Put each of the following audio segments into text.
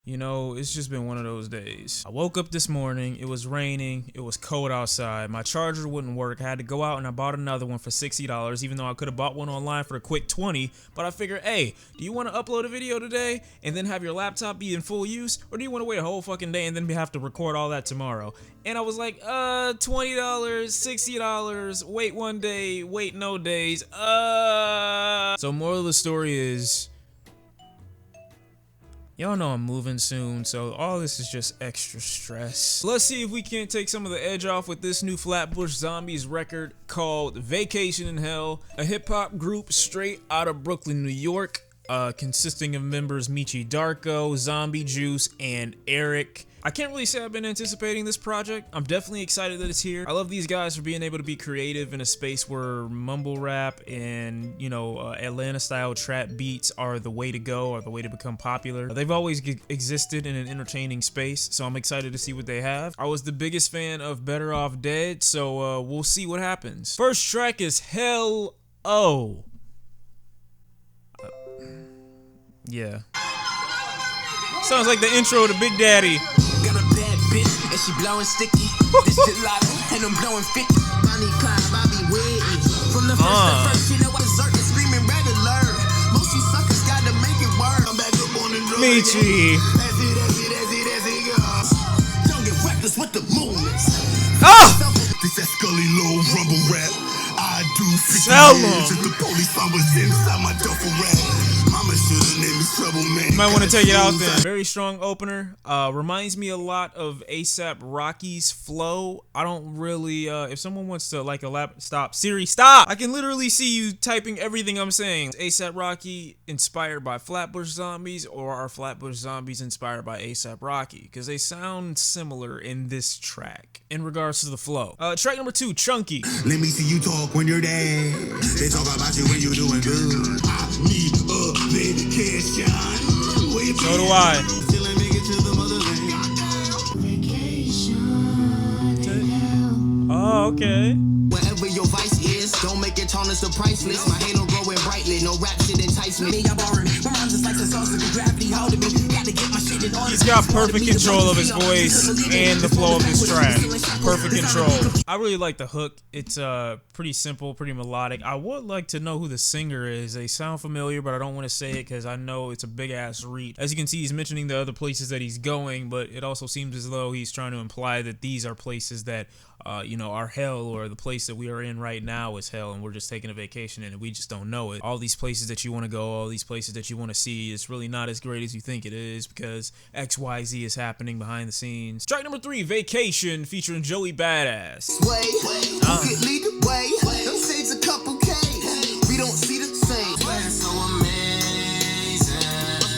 You know, it's just been one of those days. I woke up this morning, it was raining, it was cold outside, my charger wouldn't work, I had to go out and I bought another one for $60, even though I could have bought one online for a quick $20, but I figured, hey, do you want to upload a video today and then have your laptop be in full use, or do you want to wait a whole fucking day and then have to record all that tomorrow? And I was like, $20, $60, wait one day, wait no days, So moral of the story is, y'all know I'm moving soon, so all this is just extra stress. Let's see if we can't take some of the edge off with this new Flatbush Zombies record called Vacation in Hell, a hip-hop group straight out of Brooklyn, New York, consisting of members Michi Darko, Zombie Juice, and Eric. I can't really say I've been anticipating this project. I'm definitely excited that it's here. I love these guys for being able to be creative in a space where mumble rap and, you know, Atlanta-style trap beats are the way to go, or the way to become popular. They've always existed in an entertaining space, so I'm excited to see what they have. I was the biggest fan of Better Off Dead, so we'll see what happens. First track is HelI-O. Yeah. Sounds like the intro to Big Daddy. Got a bad bitch and she blowing sticky. This gelato and I'm blowing 50. Bonnie Clyde, Bobby Whitney. From the first, you know I desert and screaming red alert. Most you suckers gotta make it work. I'm back up on the road. Michi. Don't get reckless with the movements. This that Scully low rumble rap. I do 50 Tell years him. if the police found was inside my duffel rap. Mama should've named me Trouble Man. You might want to take it out then. Very strong opener. Reminds me a lot of ASAP Rocky's flow. I don't really, if someone wants to like stop. Siri, stop! I can literally see you typing everything I'm saying. ASAP Rocky inspired by Flatbush Zombies, or are Flatbush Zombies inspired by ASAP Rocky? Because they sound similar in this track in regards to the flow. Track number 2, Chunky. Let me see you talk when you're there. They talk about you when you're doing good. I need a vacation. So do I. Oh, okay. Wherever your vice is, don't make it tarnish the priceless. My halo growing brightly, no rap shit entice me. I borrow my rhymes just like the sauce of gravity holding me. Gotta get my shit in order. He's got perfect control of his voice and the flow of this track. Perfect control. I really like the hook. It's pretty simple, pretty melodic. I would like to know who the singer is. They sound familiar, but I don't want to say it because I know it's a big ass reach. As you can see, he's mentioning the other places that he's going, but it also seems as though he's trying to imply that these are places that you know, are hell, or the place that we are in right now is hell, and we're just taking a vacation and we just don't know it. All these places that you want to go, all these places that you want to see, it's really not as great as you think it is because XYZ is happening behind the scenes. Track number 3, Vacation, featuring Joey Badass. Way, could lead the way. Them saves a couple K. We don't see the same. It's so amazing.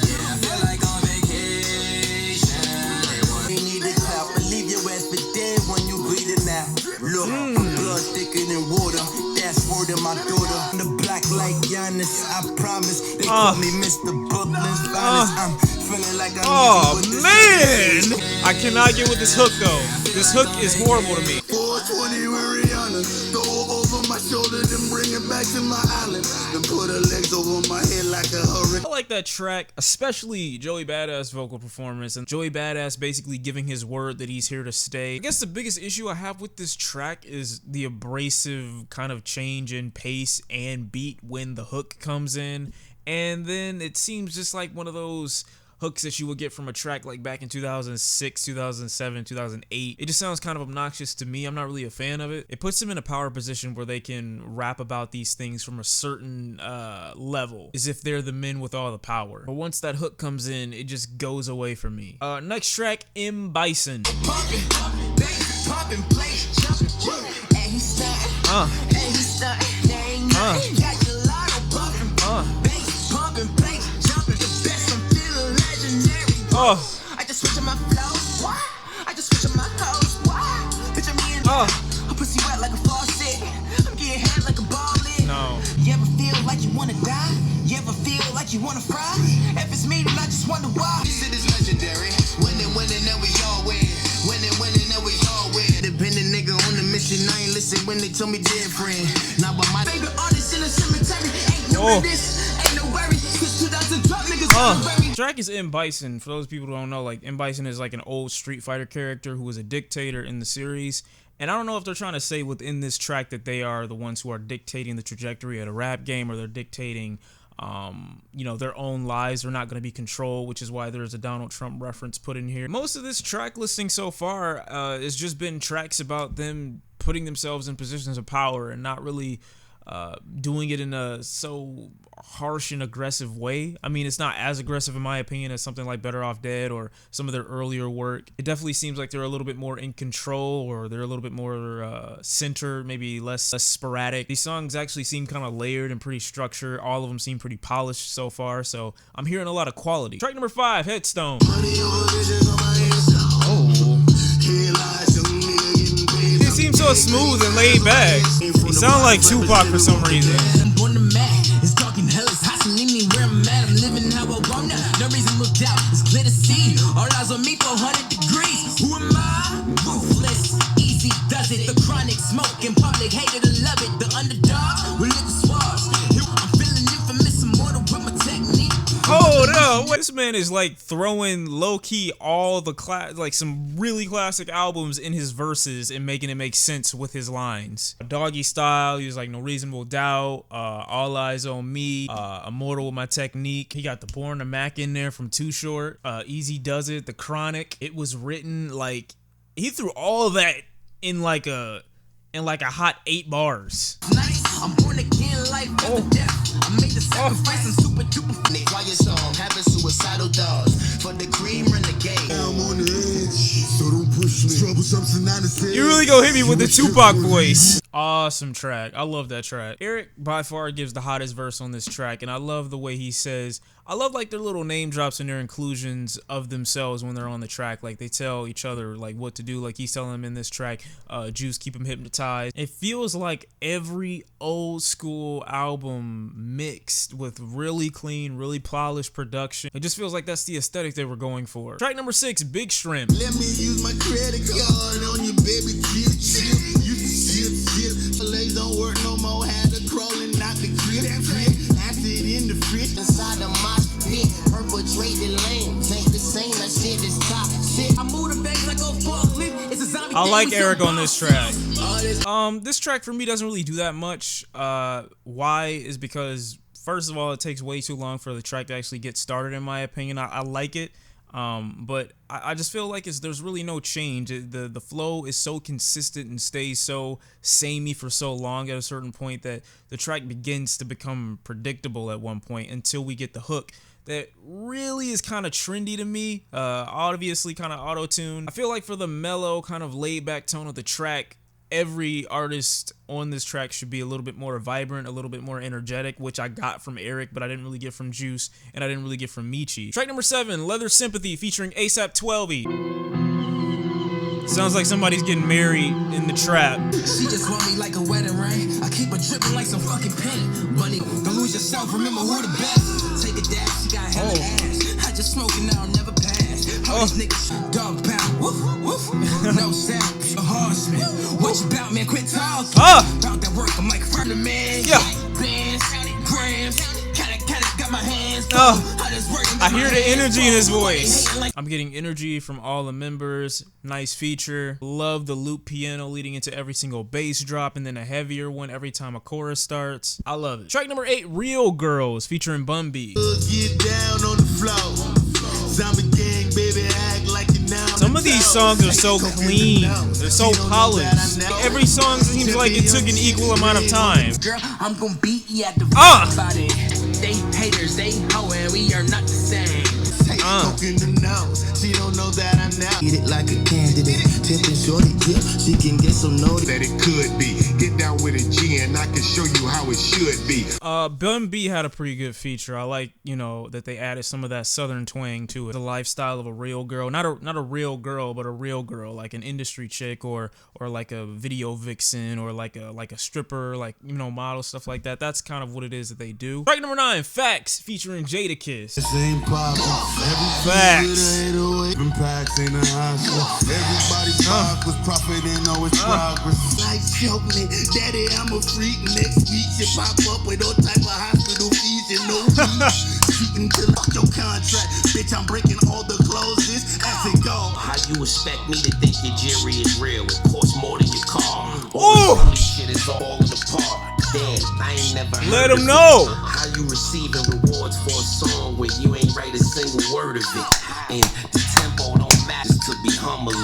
Yeah, I feel like on vacation. You need to clap and leave your ass for dead when you breathe it now. Look, blood thicker than water. That's word of my daughter. The black like Giannis, I promise. They call me Mr. Brooklyn's finest. I'm feeling like I'm man! I cannot get with this hook though. This hook is horrible to me. 420 with Rihanna. Go over my shoulder, then bring it back to my island. Then put her legs over my head like a hurricane. I like that track, especially Joey Badass vocal performance and Joey Badass basically giving his word that he's here to stay. I guess the biggest issue I have with this track is the abrasive kind of change in pace and beat when the hook comes in, and then it seems just like one of those hooks that you would get from a track like back in 2006, 2007, 2008. It just sounds kind of obnoxious to me. I'm not really a fan of it. It puts them in a power position where they can rap about these things from a certain level, as if they're the men with all the power. But once that hook comes in, it just goes away from me. Next track, Bison. I just switch on my flows. I just switch on my hoes. Picture me in a pussy wet like a faucet. I'm getting head like a ballin'. No. You ever feel like you wanna die? You ever feel like you wanna fry? If it's me, then I just wonder why. This shit is legendary. Winning, then we all win. Winning, then we all win. Dependent nigga on the mission. I ain't listen when they tell me dead friend. Now but my favorite artist in the cemetery. Ain't no this, ain't no worry. Cause 2000 drop niggas on the very Track is M. Bison. For those people who don't know, like M. Bison is like an old Street Fighter character who was a dictator in the series. And I don't know if they're trying to say within this track that they are the ones who are dictating the trajectory of the rap game, or they're dictating, you know, their own lives. They're not going to be controlled, which is why there's a Donald Trump reference put in here. Most of this track listing so far has just been tracks about them putting themselves in positions of power and not really doing it in a so harsh and aggressive way. I mean, it's not as aggressive in my opinion as something like Better Off Dead or some of their earlier work. It definitely seems like they're a little bit more in control, or they're a little bit more centered, maybe less sporadic. These songs actually seem kind of layered and pretty structured. All of them seem pretty polished so far, so I'm hearing a lot of quality. Track number 5, Headstone. Oh. It seems so smooth and laid back. He sounds like Tupac for some reason. All eyes on me, 400 degrees. Who am I? Ruthless, easy does it. The chronic smoke in public, hated to love it. The underdog will live the swabs. I'm feeling infamous, immortal with my technique. Hold up, this man is like throwing low-key all the like some really classic albums in his verses and making it make sense with his lines. Doggy Style, he was like No Reasonable Doubt, All Eyes on Me, Immortal with My Technique. He got the Born to Mac in there from Too Short, Easy Does It, The Chronic. It was written like he threw all that in like a hot 8 bars. Nice, I'm born again, life after death. I made the sacrifice and super duper funny. Why your song having suicidal thoughts for the cream renegade. I'm on the edge, so don't push me. Troublesome synopsis. You really go hit me with the Tupac voice. Awesome track. I love that track. Eric by far gives the hottest verse on this track, and I love the way he says, I love like their little name drops and their inclusions of themselves when they're on the track. Like they tell each other like what to do. Like he's telling them in this track, Juice, keep him hypnotized. It feels like every old school album mixed with really clean, really polished production. It just feels like that's the aesthetic they were going for. Track number 6, Big Shrimp. Let me use my credit card on your baby chip. Legs don't work no more. Had to crawl and knock the grip. Acid in the fridge inside the mosh pit. Perpetrated lame. Ain't the same. That shit is top shit. I move the bags like a forklift. It's a zombie. I like Eric on this track. This track for me doesn't really do that much. Why is because first of all, it takes way too long for the track to actually get started. In my opinion, I like it. But I just feel like there's really no change. The flow is so consistent and stays so samey for so long at a certain point that the track begins to become predictable at one point until we get the hook that really is kind of trendy to me, obviously kind of auto-tuned. I feel like for the mellow kind of laid-back tone of the track, every artist on this track should be a little bit more vibrant, a little bit more energetic, which I got from Eric, but I didn't really get from Juice, and I didn't really get from Michi. Track number 7, Leather Sympathy, featuring ASAP Twelvyy. Sounds like somebody's getting married in the trap. She just want me like a wedding ring. I keep her dripping like some fucking paint. Bunny, don't lose yourself, remember who the best. Take a dash, she got hella ass. I just smoking now, never pass. All these niggas, dog pound, woof, woof. No sound, a horseman. What you about, man? Quit talking. About that work, I'm like, front of man. Yeah. Bands, grams, kinda got my hands. I hear the energy in his voice. I'm getting energy from all the members. Nice feature. Love the loop piano leading into every single bass drop, and then a heavier one every time a chorus starts. I love it. Track number 8, Real Girls, featuring Bun B. Get down on the floor. Zombie gang, baby, act like you know. Some of these songs are so clean. They're so polished. Every song seems like it took an equal amount of time. Girl, I'm gonna beat you at the body. They haters, they hoe, and we are not the same. In the nose. She don't know that I'm now. Eat it like a candidate. Tipping shorty tip. She can get some notice that it could be. Get down with a G and I can show you how it should be. Bun B had a pretty good feature. I like, you know, that they added some of that southern twang to it. The lifestyle of a real girl. Not a real girl, but a real girl, like an industry chick or like a video vixen or like a stripper, like, you know, model, stuff like that. That's kind of what it is that they do. Track number 9, Facts, featuring Jada Kiss. Same problem. Facts. Everybody's was profit and know it's progress. Like chocolate, daddy, I'm a freak. Next week you pop up with all type of hospital fees and no fees. cheating till fuck your contract. Bitch, I'm breaking all the clauses as it go. How you expect me to think your jury is real? It costs more than your car. Ooh. All this shit is all in the park. Damn, I ain't never heard Let of him it. know. How you receiving rewards for a song where you ain't write a single word of it? And the tempo don't matter to be humbling.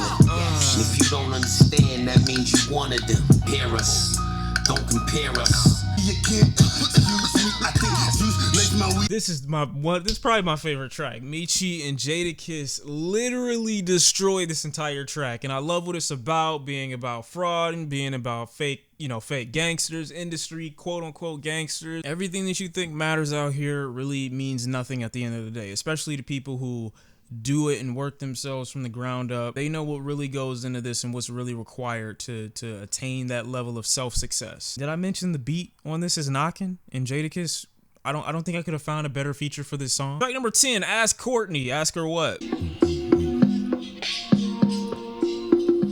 If you don't understand, that means you one of them. Hear us, don't compare us. You can't use me. I think you lace my weed. This is probably my favorite track. Meechie and Jadakiss literally destroyed this entire track, and I love what it's about, being about fraud and being about fake gangsters, industry, quote unquote gangsters. Everything that you think matters out here really means nothing at the end of the day, especially to people who do it and work themselves from the ground up. They know what really goes into this and what's really required to attain that level of self-success. Did I mention the beat on this is knocking and Jadakiss? I don't think I could have found a better feature for this song. Track number 10, Ask Courtney. Ask her what?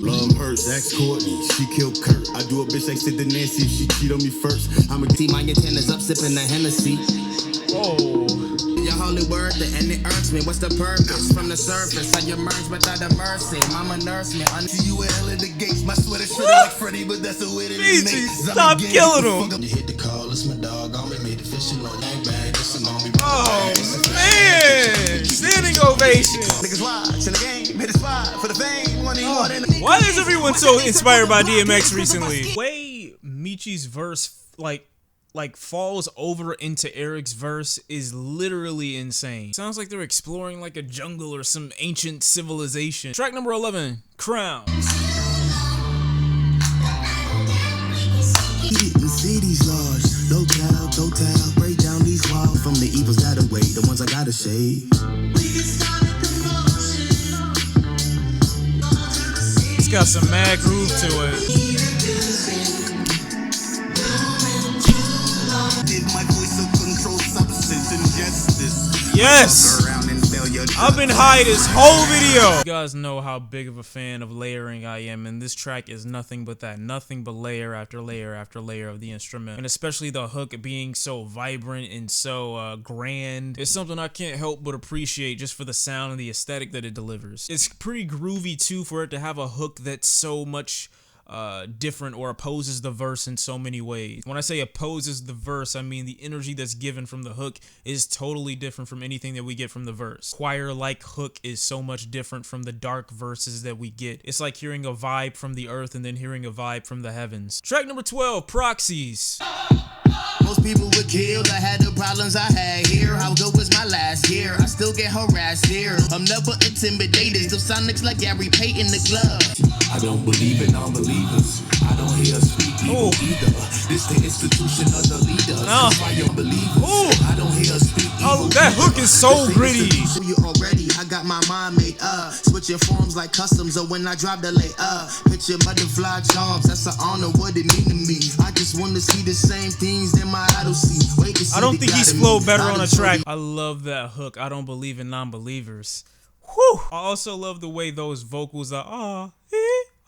Love hurts, ask Courtney, she killed Kurt. I do a bitch like Sid the Nancy if she cheat on me first. I'm a team, my antennas up, sipping the Hennessy. Whoa. Your holy word, and it irks me. What's the purpose? From the surface, I emerge without a mercy. Mama nurse me. Unto you a hell at the gates. My sweater shredded like Freddy, but that's the way that it Meechie, makes. stop killing him. You hit the call, it's my dog. On me, made the fishing on that bag. Listen on me. Oh man, standing ovation. Niggas watch in the game, hit the spot for the fame. Why is everyone so inspired by DMX recently? The way Meechie's verse like falls over into Eric's verse is literally insane. Sounds like they're exploring like a jungle or some ancient civilization. Track number 11, Crown. Cities large, no towel, break down these walls from the evils that await, the ones I gotta shade. It's got some mad groove to it. Yes! I've been high this whole video. You guys know how big of a fan of layering I am, and this track is nothing but that. Nothing but layer after layer after layer of the instrument. And especially the hook being so vibrant and so grand. It's something I can't help but appreciate just for the sound and the aesthetic that it delivers. It's pretty groovy too for it to have a hook that's so much different or opposes the verse in so many ways. When I say opposes the verse, I mean the energy that's given from the hook is totally different from anything that we get from the verse. Choir-like hook is so much different from the dark verses that we get. It's like hearing a vibe from the earth and then hearing a vibe from the heavens. Track number 12, Proxies. Most people would kill. I had the problems I had here. How good was my last year? I still get harassed here. I'm never intimidated. Still sonics like Gary Payton the glove. I don't believe in non-believers. I don't hear speak evil either. This the institution of the leader. I don't believe. I don't hear speak evil. Oh, that hook is so gritty. You already. I got my mind made up. Switching forms like customs. Or when I drop the lay up. Picture butterfly charms. That's an honor. What it mean to me. I just want to see the same things that my idol see. I don't think he's flowed better on a track. I love that hook. I don't believe in non-believers. Whew. I also love the way those vocals are.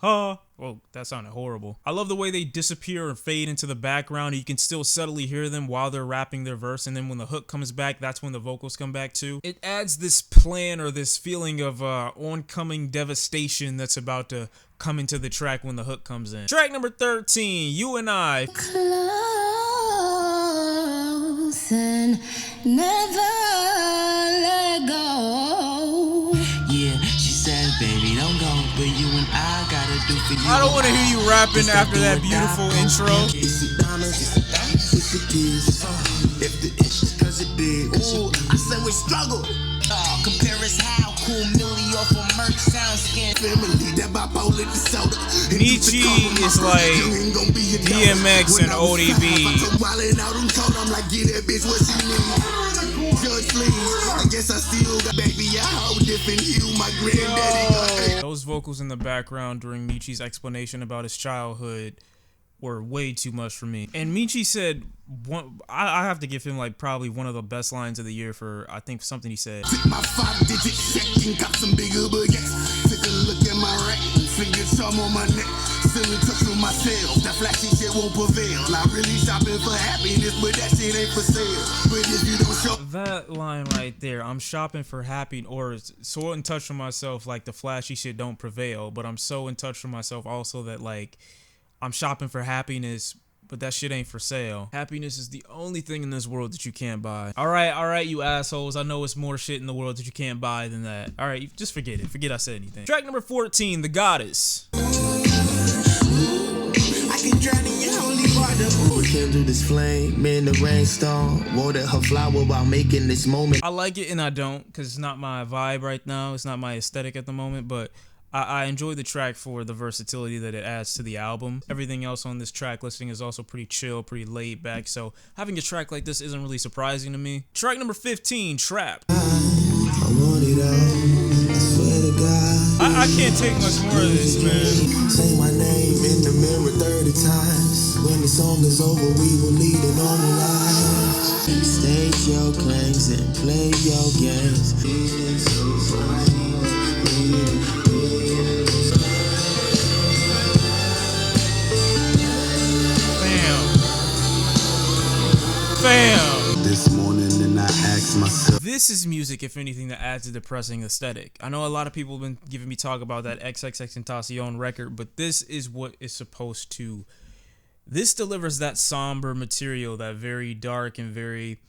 Well, that sounded horrible. I love the way they disappear and fade into the background. You can still subtly hear them while they're rapping their verse, and then when the hook comes back, that's when the vocals come back too. It adds this plan or this feeling of oncoming devastation that's about to come into the track when the hook comes in. Track number 13, You and I. Close and never let go. Yeah, she said, baby, don't go, but you and I gotta do for you. I don't want to hear you rapping after that beautiful intro. If the itch, cause it did. Ooh, I said we struggle. Compare us how cool Millie off of merch sound skin. Family, that bipolar disorder. Meechie is like DMX and ODB. I'm like, get that bitch what she need. Judge, please. I guess I still got baby. I hold different hue. My granddaddy. Those vocals in the background during Meechie's explanation about his childhood were way too much for me. And Meechie said, I have to give him like probably one of the best lines of the year for, I think, something he said. Took my 5-digit check and got some bigger baguettes. Took a look at my rack, finger thumb on my neck. still in touch with myself. That flashy shit won't prevail. I really shopping for happiness, but that shit ain't for sale. But if you don't show that line right there, I'm shopping for happy, or so in touch with myself, like the flashy shit don't prevail, but I'm so in touch with myself also that like I'm shopping for happiness, but that shit ain't for sale. Happiness is the only thing in this world that you can't buy. All right, you assholes. I know it's more shit in the world that you can't buy than that. All right, just forget it. Forget I said anything. Track number 14, The Goddess. I can drown in your holy water. Kindle this flame in the rainstorm. Water her flower while making this moment. I like it and I don't, because it's not my vibe right now. It's not my aesthetic at the moment, but I enjoy the track for the versatility that it adds to the album. Everything else on this track listing is also pretty chill, pretty laid back, so having a track like this isn't really surprising to me. Track number 15, Trap. I want it all. I swear to God. I can't take much more of this, man. Say my name in the mirror 30 times. When the song is over, we will lead a normal life. State your claims and play your games. Bam! This morning and I asked myself. This is music, if anything, that adds a depressing aesthetic. I know a lot of people have been giving me talk about that XXXTentacion record, but this is what is supposed to. This delivers that somber material, that very dark and very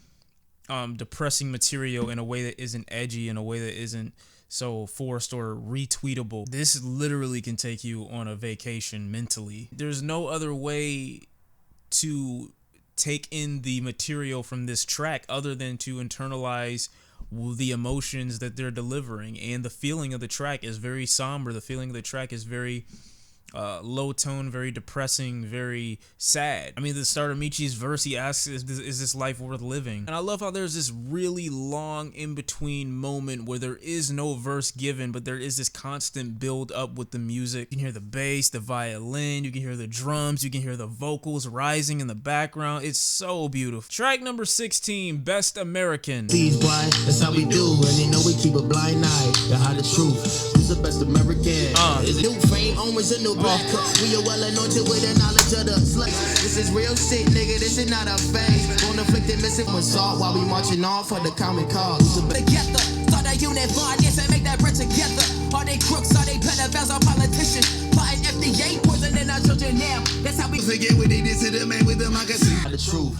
depressing material in a way that isn't edgy, in a way that isn't so forced or retweetable. This literally can take you on a vacation mentally. There's no other way to take in the material from this track other than to internalize the emotions that they're delivering, and the feeling of the track is very somber. The feeling of the track is very low tone, very depressing, very sad. I mean, the start of Michi's verse, he asks, is this life worth living? And I love how there's this really long in-between moment where there is no verse given, but there is this constant build up with the music. You can hear the bass, the violin, you can hear the drums, you can hear the vocals rising in the background. It's so beautiful. Track number 16, Best American. These boy, that's how we do, and you know we keep a blind eye to hide the truth. Who's the best American? Is it new fame, always a new black. We are well anointed with the knowledge of the slut. This is real shit, nigga. This is not a phase. On the flick, they missing with salt while we marching on for the common cause. Together, start a unit for yes, and make that bread together. Are they crooks? Are they pedophiles? Are politicians? Plotting FDA poison in our children now. That's how we forget what they did to the man with the magazine. The truth.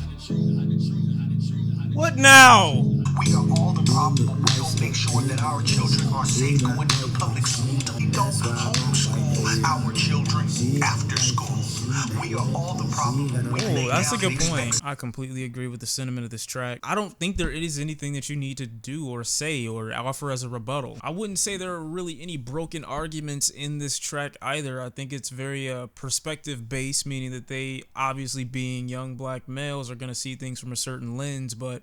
What now? We are all the problem. We don't make sure that our children are safe going to the public school. We don't homeschool our children after school. We are all the problem. Oh, that's a good point. I completely agree with the sentiment of this track. I don't think there is anything that you need to do or say or offer as a rebuttal. I wouldn't say there are really any broken arguments in this track either. I think it's very perspective based, meaning that they, obviously being young black males, are going to see things from a certain lens, but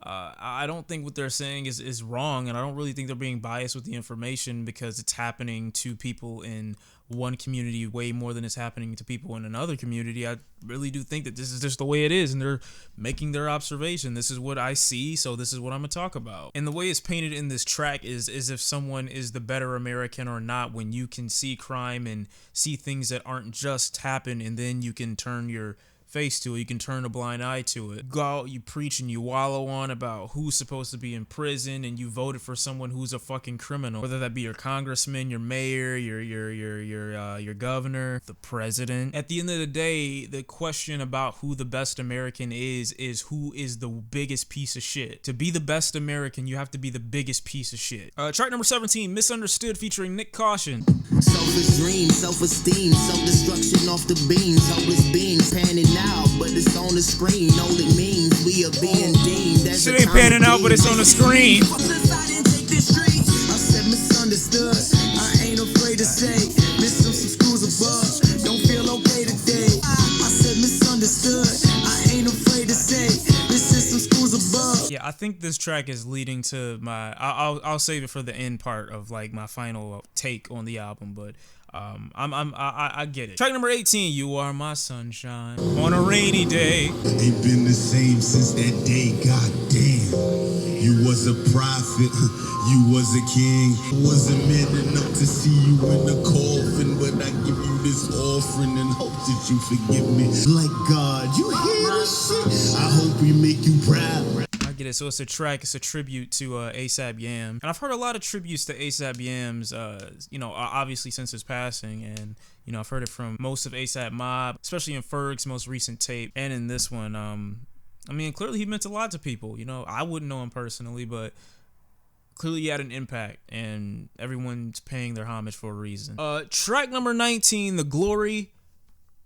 I don't think what they're saying is wrong, and I don't really think they're being biased with the information because it's happening to people in one community way more than it's happening to people in another community. I really do think that this is just the way it is, and they're making their observation. This is what I see, so this is what I'm gonna talk about. And the way it's painted in this track is if someone is the better American or not, when you can see crime and see things that aren't just happen, and then you can turn your face to it, you can turn a blind eye to it. Go out, you preach and you wallow on about who's supposed to be in prison, and you voted for someone who's a fucking criminal, whether that be your congressman, your mayor, your governor, the president. At the end of the day, the question about who the best American is who is the biggest piece of shit. To be the best American, you have to be the biggest piece of shit. Track number 17, Misunderstood, featuring Nyck Caution. Selfish dreams, self-esteem, self-destruction off the beams, helpless beings panning out, but it's on the screen. All it means we are being deemed as shit ain't panning out, but it's on the screen. I said misunderstood. I ain't afraid to say missing some screws above. Don't feel okay today. I said misunderstood. I ain't afraid to say missing some screws above. Yeah, I think this track is leading to my. I'll save it for the end part of like my final take on the album, but I get it. Track number 18, You Are My Sunshine. On a rainy day. Ain't been the same since that day, goddamn. You was a prophet, you was a king. Wasn't man enough to see you in the coffin, but I give you this offering and hope that you forgive me. Like God, you hear this shit? I hope we make you proud. I get it. So it's a track. It's a tribute to ASAP Yam, and I've heard a lot of tributes to ASAP Yam's. You know, obviously since his passing, and you know, I've heard it from most of ASAP Mob, especially in Ferg's most recent tape, and in this one. I mean, clearly he meant a lot to people. You know, I wouldn't know him personally, but clearly he had an impact, and everyone's paying their homage for a reason. Track number 19, The Glory,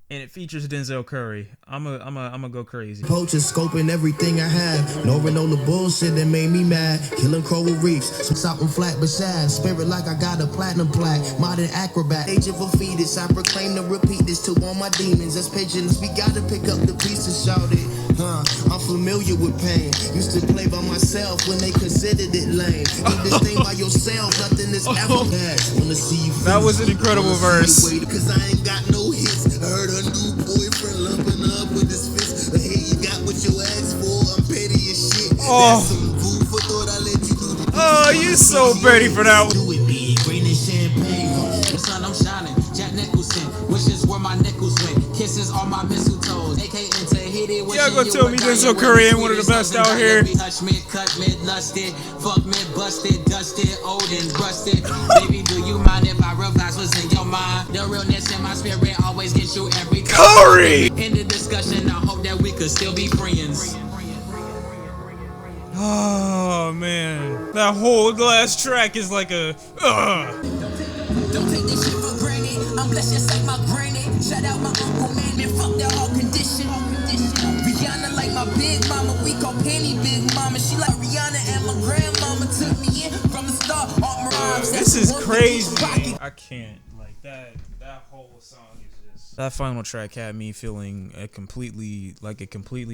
and it features Denzel Curry. I'm a go crazy. Poaching, scoping everything I have. No the bullshit that made me mad. Killing coral reefs. Some something flat but sad. Spirit like I got a platinum plaque. Modern acrobat. Age of a fetus. I proclaim to repeat this to all my demons. As pigeons, we gotta pick up the pieces, shout it. I'm familiar with pain. Used to play by myself when they considered it lame. Do this thing by yourself. Nothing is ever bad. Wanna see you. That was an incredible verse. Cause I ain't got no hits. I heard her new boyfriend lumping up with his fist. But hey, you got what you asked for. I'm petty as shit. Oh. That's some food for thought I let you do the Oh, you're so petty for that one. do it big. Green and champagne. The sun, I'm shining. Jack Nicholson. Wishes where my nickels went. Kisses on my mistletoes. AK into hit it. Y'all gonna tell me Denzel Curry ain't one of the best out here? Touch me, cut me, lusted. Fuck me, busted, dusted, old and busted. Baby, do you mind if I realize what's in your mind? The realness in my spirit always gets you every time. Curry! In the discussion, I hope that we could still be friends. Oh man, that whole last track is like a. Don't take this shit for granted. I'm blessed just like my granny. Shout out my uncle, man, and fuck that whole condition. Rihanna like my big mama. We call Penny Big Mama. She like Rihanna and my grandmama took me in from the start. All my rhymes. This is crazy. I can't like that. That whole song is just. That final track had me feeling a completely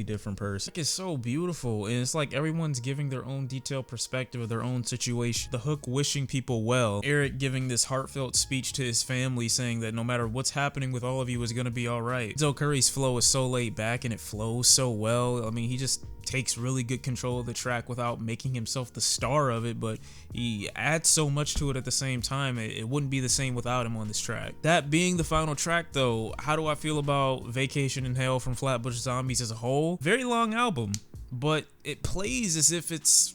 different person. It's so beautiful, and it's like everyone's giving their own detailed perspective of their own situation. The hook wishing people well. Eric giving this heartfelt speech to his family, saying that no matter what's happening with all of you, is gonna be all right. Denzel Curry's flow is so laid back, and it flows so well. I mean, he just takes really good control of the track without making himself the star of it, but he adds so much to it at the same time. It wouldn't be the same without him on this track. That being the final track though, how do I feel about Vacation in Hell from Flatbush Zombies as a whole? Very long album, but it plays as if it's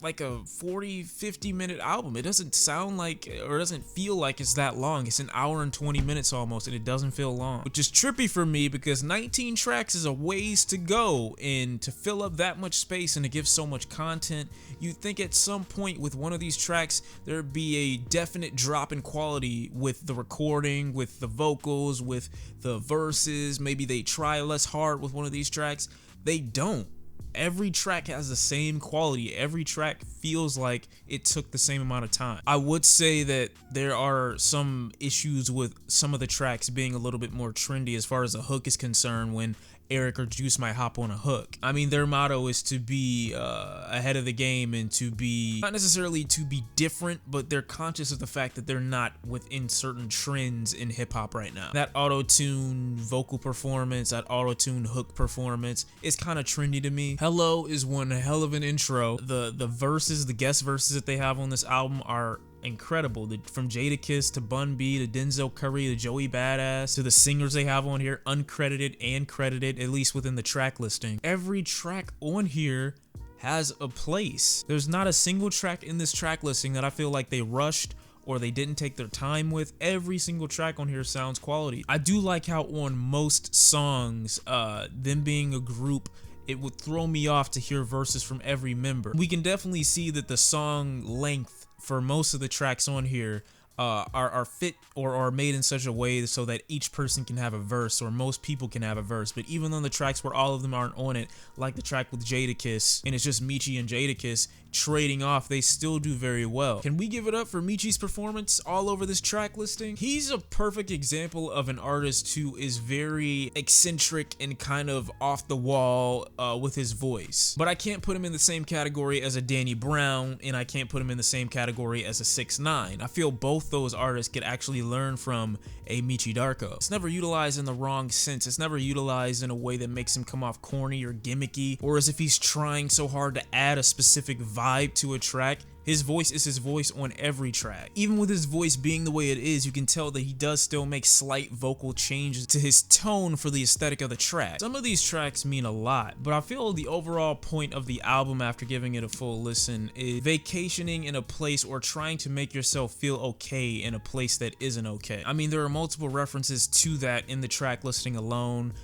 like a 40-50 minute album. It doesn't sound like, or doesn't feel like it's that long. It's an hour and 20 minutes almost, and it doesn't feel long, which is trippy for me because 19 tracks is a ways to go, and to fill up that much space and to give so much content, you'd think at some point with one of these tracks there'd be a definite drop in quality with the recording, with the vocals, with the verses. Maybe they try less hard with one of these tracks. They don't. Every track has the same quality. Every track feels like it took the same amount of time. I would say that there are some issues with some of the tracks being a little bit more trendy as far as a hook is concerned when Eric or Juice might hop on a hook. I mean, their motto is to be ahead of the game and to be, not necessarily to be different, but they're conscious of the fact that they're not within certain trends in hip hop right now. That auto-tune vocal performance, that auto-tune hook performance is kind of trendy to me. HelI-O is one hell of an intro. The verses, the guest verses that they have on this album are incredible. From Jada to Bun B to Denzel Curry to Joey Badass to the singers they have on here, uncredited and credited, at least within the track listing. Every track on here has a place. There's not a single track in this track listing that I feel like they rushed or they didn't take their time with. Every single track on here sounds quality. I do like how on most songs, them being a group, it would throw me off to hear verses from every member. We can definitely see that the song length for most of the tracks on here are fit or are made in such a way so that each person can have a verse, or most people can have a verse. But even on the tracks where all of them aren't on it, like the track with Jada and it's just Meechie and Jada trading off, they still do very well. Can we give it up for Meechie's performance all over this track listing? He's a perfect example of an artist who is very eccentric and kind of off the wall with his voice. But I can't put him in the same category as a Danny Brown, and I can't put him in the same category as a 6ix9ine. I feel both both those artists could actually learn from a Michi Darko. It's never utilized in the wrong sense. It's never utilized in a way that makes him come off corny or gimmicky, or as if he's trying so hard to add a specific vibe to a track. His voice is his voice on every track. Even with his voice being the way it is, you can tell that he does still make slight vocal changes to his tone for the aesthetic of the track. Some of these tracks mean a lot, but I feel the overall point of the album after giving it a full listen is vacationing in a place or trying to make yourself feel okay in a place that isn't okay. I mean, there are multiple references to that in the track listing alone.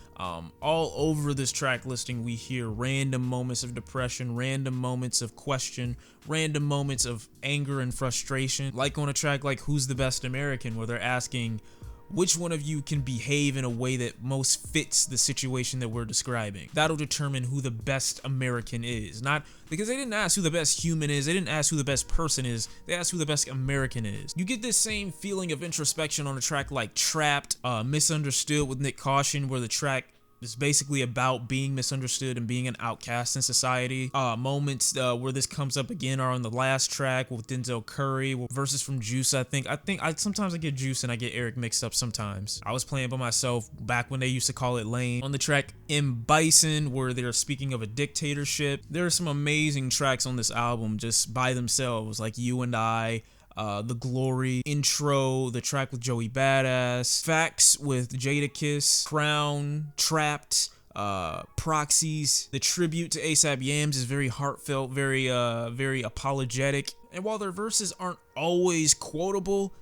All over this track listing, we hear random moments of depression, random moments of question, random moments of anger and frustration. Like on a track like Who's the Best American, where they're asking which one of you can behave in a way that most fits the situation that we're describing. That'll determine who the best American is. Not because they didn't ask who the best human is, they didn't ask who the best person is, they asked who the best American is. You get this same feeling of introspection on a track like Trapped, Misunderstood with Nyck Caution, where the track is basically about being misunderstood and being an outcast in society. Moments where this comes up again are on the last track with Denzel Curry, verses from Juice. I think sometimes I get Juice and I get Eric mixed up sometimes. I was playing by myself back when they used to call it Lane. On the track M Bison, where they're speaking of a dictatorship. There are some amazing tracks on this album just by themselves, like You and I, The Glory, Intro, the track with Joey Badass, Facts with Jada Kiss, Crown, Trapped, Proxies. The tribute to ASAP Yams is very heartfelt, very apologetic. And while their verses aren't always quotable,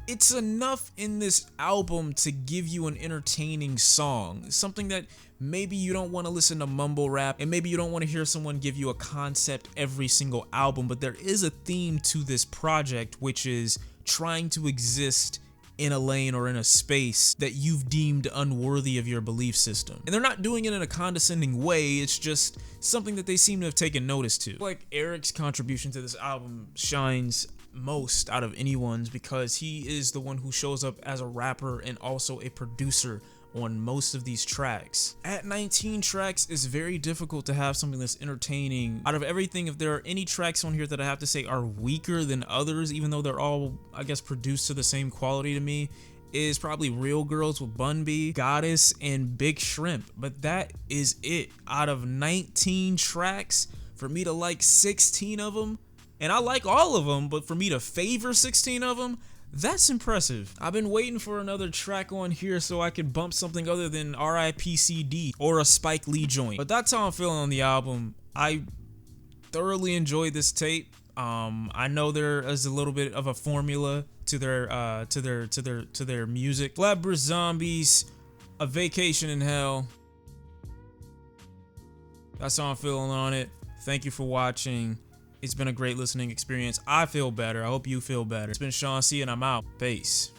it's enough in this album to give you an entertaining song. Something that maybe you don't want to listen to mumble rap, and maybe you don't want to hear someone give you a concept every single album, but there is a theme to this project, which is trying to exist in a lane or in a space that you've deemed unworthy of your belief system. And they're not doing it in a condescending way, it's just something that they seem to have taken notice to. Like Eric's contribution to this album shines most out of anyone's because he is the one who shows up as a rapper and also a producer on most of these tracks. At 19 tracks, it's very difficult to have something that's entertaining. Out of everything, if there are any tracks on here that I have to say are weaker than others, even though they're all, I guess, produced to the same quality to me, is probably Real Girls with Bun B, GDess, and Big Shrimp. But that is it. Out of 19 tracks, for me to like 16 of them, and I like all of them, but for me to favor 16 of them, that's impressive. I've been waiting for another track on here so I could bump something other than RIPCD or a Spike Lee joint. But that's how I'm feeling on the album. I thoroughly enjoyed this tape. I know there is a little bit of a formula to their music. Flatbush Zombies, A Vacation in Hell. That's how I'm feeling on it. Thank you for watching. It's been a great listening experience. I feel better. I hope you feel better. It's been Shawn C, and I'm out. Peace.